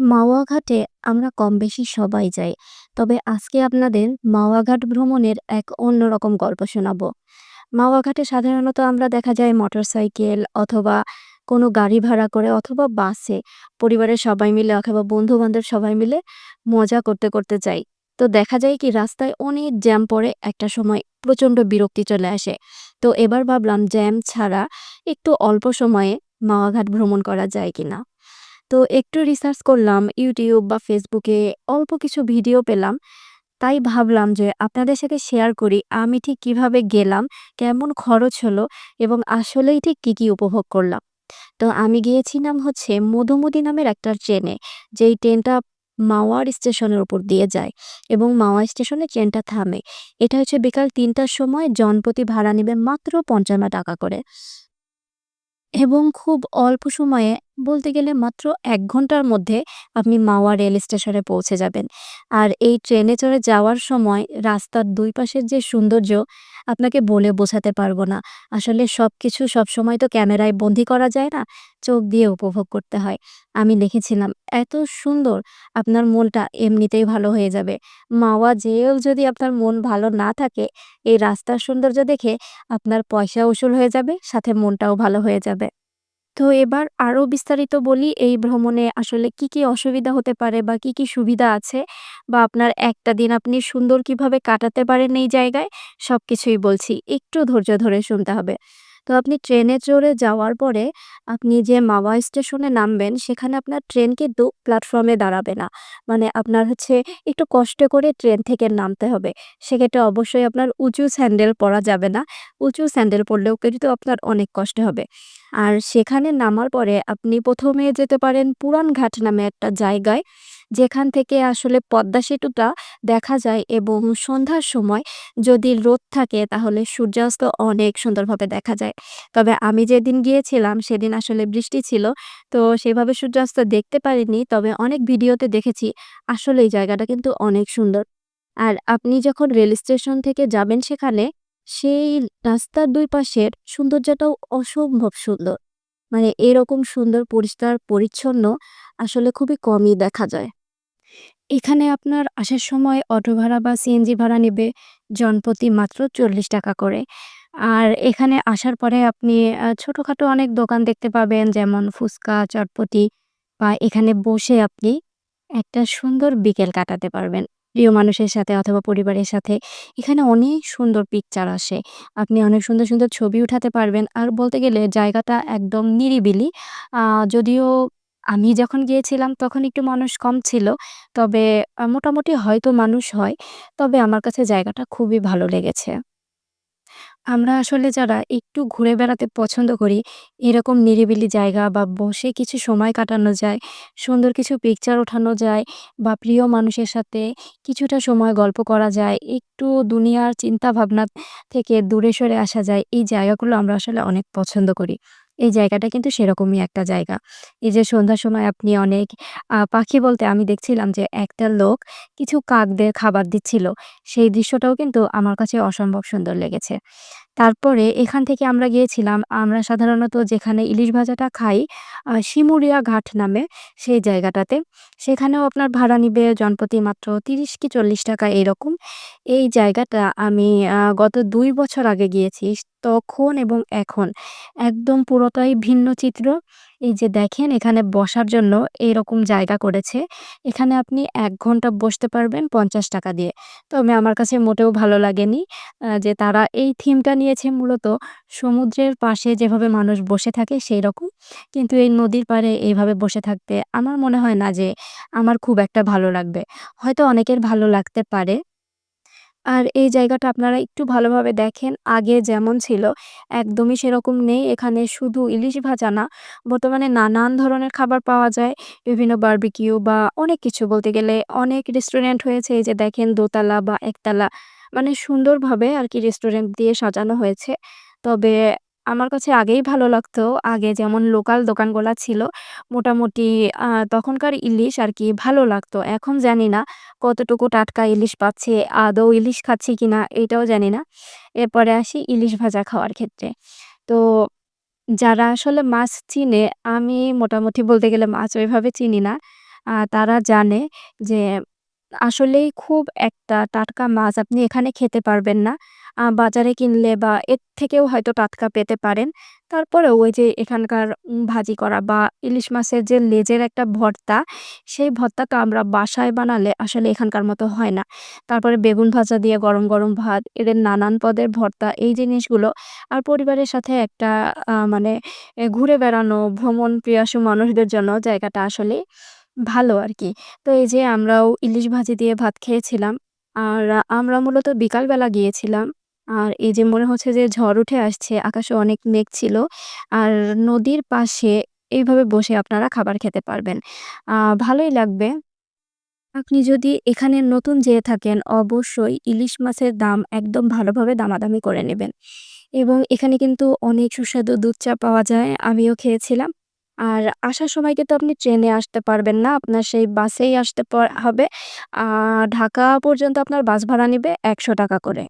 মাওয়া ঘাটে আমরা কমবেশি সবাই যাই। তবে আজকে আপনাদের মাওয়া ঘাট ভ্রমণের এক অন্যরকম গল্প শোনাবো। মাওয়া ঘাটে সাধারণত আমরা দেখা যায় মোটরসাইকেল অথবা কোনো গাড়ি ভাড়া করে অথবা বাসে পরিবারের সবাই মিলে অথবা বন্ধু-বান্ধব সবাই মিলে মজা করতে, করতে যাই। তো দেখা যায় কি রাস্তায় অনেক জ্যাম পড়ে, একটা সময় প্রচণ্ড বিরক্তি চলে আসে। তো এবার ভাবলাম জ্যাম ছাড়া একটু অল্প সময়ে মাওয়া ঘাট ভ্রমণ করা যায় কিনা? তো একটু রিসার্চ করলাম YouTube বা Facebook এ অল্প কিছু ভিডিও পেলাম। তাই ভাবলাম যে আপনাদের সাথে শেয়ার করি আমি ঠিক কিভাবে গেলাম, কেমন খরচ হলো এবং আসলেই ঠিক কি উপভোগ করলাম। তো আমি গিয়েছিলাম হচ্ছে মধুমতি নামের একটা ট্রেনে, যেই ট্রেনটা মাওয়ার স্টেশনের উপর দিয়ে যায় এবং মাওয়া স্টেশনে ট্রেনটা থামে। এটা হচ্ছে বিকাল ৩ টার সময় জনপ্রতি ভাড়া নিবে মাত্র ৳৫৫ করে। এবং খুব অল্প সময়ে বলতে গেলে মাত্র ১ ঘন্টার মধ্যে আপনি মাওয়া রেল স্টেশনে পৌঁছে যাবেন। আর এই ট্রেনে চড়ে যাওয়ার সময় রাস্তার ২ পাশের যে সৌন্দর্য আপনাকে বলে বোঝাতে পারবো না। আসলে সবকিছু সবসময় তো ক্যামেরায় বন্দী করা যায় না। চোখ দিয়ে উপভোগ করতে হয়। আমি লিখেছিলাম, "এত সুন্দর, আপনার মনটা এমনিতেই ভালো হয়ে যাবে। মাওয়া যেয়েও যদি আপনার মন ভালো না থাকে, এই রাস্তার সৌন্দর্য দেখে আপনার পয়সা উসুল হয়ে যাবে, সাথে মনটাও ভালো হয়ে যাবে।" তো এবার আরো বিস্তারিত বলি এই ভ্রমণে আসলে কি অসুবিধা হতে পারে বা কি সুবিধা আছে বা আপনার একটা দিন আপনি সুন্দর কিভাবে কাটাতে পারেন এই জায়গায়, সবকিছুই বলছি। একটু ধৈর্য ধরে শুনতে হবে। তো আপনি ট্রেনে চড়ে যাওয়ার পরে আপনি যে মাওয়া স্টেশনে নামবেন সেখানে আপনার ট্রেন কিন্তু প্ল্যাটফর্মে দাঁড়াবে না। মানে আপনার হচ্ছে একটু কষ্ট করে ট্রেন থেকে নামতে হবে। সেক্ষেত্রে অবশ্যই আপনার উঁচু স্যান্ডেল পরা যাবে না। উঁচু স্যান্ডেল পরলেও কিন্তু আপনার অনেক কষ্ট হবে। আর সেখানে নামার পরে আপনি ১ম এ যেতে পারেন পুরান ঘাট নামে একটা জায়গায়, যেখান থেকে আসলে পদ্মা সেতুটা দেখা যায় এবং সন্ধ্যার সময় যদি রোদ থাকে তাহলে সূর্যাস্ত অনেক সুন্দরভাবে দেখা যায়। তবে আমি যেদিন গিয়েছিলাম সেদিন আসলে বৃষ্টি ছিল। তো সেভাবে সূর্যাস্ত দেখতে পারিনি। তবে অনেক ভিডিওতে দেখেছি। আসলে এই জায়গাটা কিন্তু অনেক সুন্দর। আর আপনি যখন রেল স্টেশন থেকে যাবেন সেখানে, সেই রাস্তার ২ পাশের সৌন্দর্যটাও অসম্ভব সুন্দর। মানে এরকম সুন্দর পরিষ্কার পরিচ্ছন্ন আসলে খুবই কমই দেখা যায়। এখানে আপনার আসার সময় অটো ভাড়া বা সিএনজি ভাড়া নেবে জনপ্রতি মাত্র ৳৪০ করে। আর এখানে আসার পরে আপনি ছোটখাটো অনেক দোকান দেখতে পাবেন, যেমন ফুচকা, চটপটি, বা এখানে বসে আপনি একটা সুন্দর বিকেল কাটাতে পারবেন প্রিয় মানুষের সাথে অথবা পরিবারের সাথে। এখানে অনেক সুন্দর পিকচার আসে। আপনি অনেক সুন্দর, সুন্দর ছবি উঠাতে পারবেন। আর বলতে গেলে জায়গাটা একদম নিরিবিলি। আ যদিও আমি যখন গিয়েছিলাম তখন একটু মানুষ কম ছিল। তবে মোটামুটি হয়তো মানুষ হয়। তবে আমার কাছে জায়গাটা খুবই ভালো লেগেছে। আমরা আসলে যারা একটু ঘুরে বেড়াতে পছন্দ করি, এরকম নিরিবিলি জায়গা বা বসে কিছু সময় কাটানো যায়, সুন্দর কিছু পিকচার ওঠানো যায় বা প্রিয় মানুষের সাথে কিছুটা সময় গল্প করা যায়, একটু দুনিয়ার চিন্তাভাবনা থেকে দূরে সরে আসা যায়, এই জায়গাগুলো আমরা আসলে অনেক পছন্দ করি। এই জায়গাটা কিন্তু সেরকমই একটা জায়গা। এই যে সন্ধ্যার সময় আপনি অনেক পাখি বলতে আমি দেখছিলাম যে একটা লোক কিছু কাকদের খাবার দিচ্ছিল। সেই দৃশ্যটাও কিন্তু আমার কাছে অসম্ভব সুন্দর লেগেছে। তারপরে এখান থেকে আমরা গিয়েছিলাম, আমরা সাধারণত যেখানে ইলিশ ভাজাটা খাই, শিমুরিয়া ঘাট নামে সেই জায়গাটাতে। সেখানেও আপনার ভাড়া নিবে জনপ্রতি মাত্র ৳৩০ কি ৳৪০ এরকম। এই জায়গাটা আমি গত ২ বছর আগে গিয়েছি। তখন এবং এখন একদম পুরোটাই ভিন্ন চিত্র। এই যে দেখেন এখানে বসার জন্য এরকম জায়গা করেছে। এখানে আপনি ১ ঘন্টা বসতে পারবেন ৳৫০ দিয়ে। তবে আমার কাছে মোটেও ভালো লাগেনি। যে তারা এই থিমটা নিয়েছে মূলত সমুদ্রের পাশে যেভাবে মানুষ বসে থাকে সেইরকম। কিন্তু এই নদীর পাড়ে এভাবে বসে থাকতে আমার মনে হয় না যে আমার খুব একটা ভালো লাগবে। হয়তো অনেকের ভালো লাগতে পারে। আর এই জায়গাটা আপনারা একটু ভালোভাবে দেখেন, আগে যেমন ছিল একদমই সেরকম নেই। এখানে শুধু ইলিশ ভাজা না, বর্তমানে নানান ধরনের খাবার পাওয়া যায়। বিভিন্ন বারবিকিউ বা অনেক কিছু, বলতে গেলে অনেক রেস্টুরেন্ট হয়েছে। এই যে দেখেন দোতলা বা একতলা, মানে সুন্দরভাবে আরকি রেস্টুরেন্ট দিয়ে সাজানো হয়েছে। তবে আমার কাছে আগেই ভালো লাগতো। আগে যেমন লোকাল দোকানগুলা ছিল মোটামুটি তখনকার ইলিশ আরকি ভালো লাগতো। এখন জানি না কতটুকু টাটকা ইলিশ পাচ্ছি, আদৌ ইলিশ খাচ্ছি কিনা এটাও জানি না। এরপরে আসি ইলিশ ভাজা খাওয়ার ক্ষেত্রে। তো যারা আসলে মাছ চিনে, আমি মোটামুটি বলতে গেলে মাছ ওইভাবে চিনি না। তারা জানে যে আসলেই খুব একটা টাটকা মাছ আপনি এখানে খেতে পারবেন না। বাজারে কিনলে বা এর থেকেও হয়তো টাটকা পেতে পারেন। তারপরেও ওই যে এখানকার ভাজি করা বা ইলিশ মাছের যে লেজের একটা ভর্তা, সেই ভর্তাটা আমরা বাসায় বানালে আসলে এখানকার মতো হয় না। তারপরে বেগুন ভাজা দিয়ে গরম, গরম ভাত, এদের নানান পদের ভর্তা, এই জিনিসগুলো আর পরিবারের সাথে একটা মানে ঘুরে বেড়ানো, ভ্রমণ পিয়াসু মানুষদের জন্য জায়গাটা আসলেই ভালো আরকি। তো এই যে আমরাও ইলিশ ভাজি দিয়ে ভাত খেয়েছিলাম। আর আমরা মূলত বিকালবেলা গিয়েছিলাম। আর এই যে মনে হচ্ছে যে ঝড় উঠে আসছে, আকাশে অনেক মেঘ ছিল। আর নদীর পাশে এইভাবে বসে আপনারা খাবার খেতে পারবেন। ভালোই লাগবে। আপনি যদি এখানে নতুন যেয়ে থাকেন, অবশ্যই ইলিশ মাছের দাম একদম ভালোভাবে দামাদামি করে নেবেন। এবং এখানে কিন্তু অনেক সুস্বাদু দুধ চা পাওয়া যায়। আমিও খেয়েছিলাম। আর আসার সময় কিন্তু আপনি ট্রেনে আসতে পারবেন না। আপনার সেই বাসেই আসতে হবে। ঢাকা পর্যন্ত আপনার বাস ভাড়া নিবে ৳১০০ করে।